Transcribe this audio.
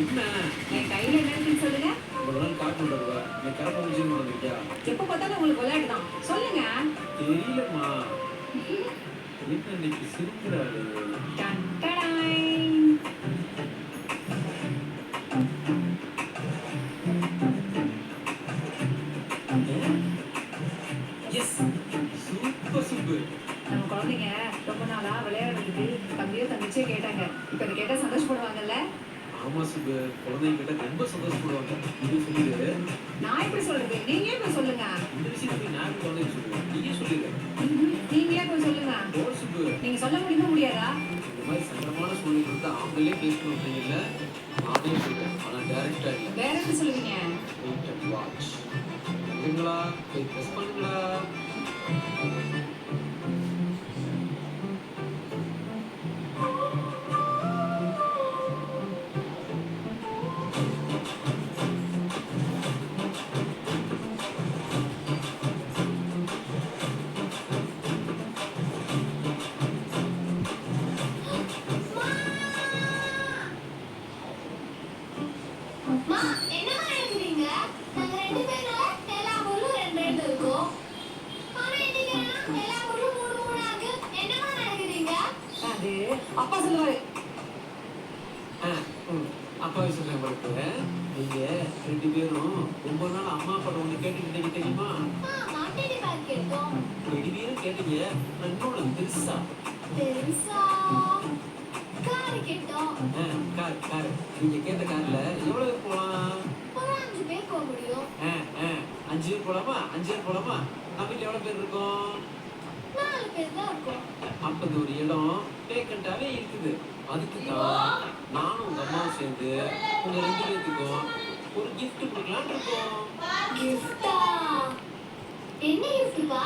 என்ன என் கையில என்ன இருக்குன்னு சொல்லுங்க. ஒரு நாள் காட்டு வருவா நீ கரப்ப முடிச்சு வந்துட்டியா? எப்ப பார்த்தாலும் உங்களுக்கு விளையாட்டு தான். சொல்லுங்க. தெரியலம்மா. என்ன இன்னைக்கு சிரிக்கிறாரு? டன் டடாய். Yes super super. நம்ம குழந்தைங்க ரொம்ப நாளா விளையாடுறதுக்கு தம்பியோ தங்கச்சியோ கேட்டாங்க. இப்ப இதை கேட்டா சந்தோஷப்படுவாங்கல்ல? ஆமா சூப்பர். குழந்தைங்க கிட்ட ரொம்ப சந்தோஷப்படுவாங்க. இது சொல்லிடு. நான் எப்படி சொல்றது? நீங்களே போய் சொல்லுங்க. இந்த விஷயத்தை நான் குழந்தைங்க சொல்லுவேன். நீயே சொல்லிடு. நீங்களே போய் சொல்லுங்க. ஓ சூப்பர். நீங்க சொல்ல முடியுமா முடியாதா? இந்த மாதிரி சங்கடமான சூழ்நிலை வந்து அவங்களே பேசணும் அப்படிங்கல நானே சொல்றேன். ஆனா டைரக்டா இல்ல. வேற எப்படி சொல்லுவீங்க? Wait and watch. பண்ணுங்களா? போய் ப்ரெஸ் பண்ணுங்களா? அம்மா என்னமா எழுதுறீங்க? நாங்க ரெண்டு பேரும் எல்லா பொருளும் ரெண்டு ரெண்டு இருக்கும். ஆனா இன்னைக்கு எல்லா பொருளும் மூணு மூணா இருக்கு. என்னமா நினைக்கிறீங்க? அது அப்பா சொல்லுவாரு. அப்பாவே சொல்றேன் உங்களுக்கு. நீங்க ரெண்டு பேரும் ரொம்ப நாள் அம்மா அப்பா ஒண்ணு கேட்டுக்கிட்டீங்க தெரியுமா? மாட்டேடி பேக் கேட்டோம். ரெண்டு பேரும் கேட்டீங்க. நான் இன்னொன்னு பெருசா பெருசா கார் கேட்டோம். கார் நீங்க கேட்ட கார்ல எவ்வளவு போலாம்? ஒரு 5 பேர் போக முடியும். 5 பேர் போலாமா? 5 பேர் போலாமா? நம்ம வீட்டுல எவ்வளவு பேர் இருக்கோம்? 4 பேர் தான் இருக்கோம். அப்ப இந்த ஒரு இடம் வேக்கண்டாவே இருக்குது. அதுக்கு தான் நானும் உங்க அம்மாவும் சேர்ந்து உங்க ரெண்டு பேருக்கும் ஒரு gift கொடுக்கலாம்னு இருக்கோம். கிஃப்டா? என்ன கிஃப்ட்பா?